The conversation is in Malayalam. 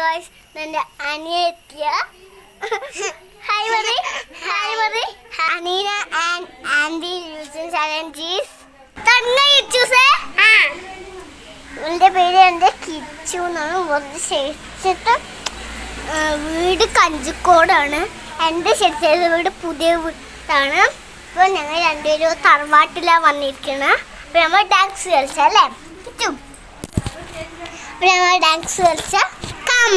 ഗായ്സ് എൻ്റെ അനിയത്തിയ ഹായ് പറയ് ഹായ് പറയ് അനീന ആൻഡ് ആൻഡി യൂസിങ് ചലഞ്ചീസ് ചൂസേ ഇവളുടെ പേര് എൻ്റെ കിച്ചു എന്നാണ്. കുറച്ച് ശേഷിച്ചിട്ട് വീട് കഞ്ചിക്കോടാണ്. എൻ്റെ ശരിച്ചത് വീട് പുതിയ വീടാണ്. ഇപ്പോൾ ഞങ്ങൾ രണ്ടുപേരും തറവാട്ടിലാണ് വന്നിരിക്കുന്നത്. അപ്പോൾ നമ്മൾ ഡാൻസ് കളിച്ചല്ലേ കിച്ചു? അപ്പോൾ ഞങ്ങൾ ഡാൻസ് കളിച്ച കം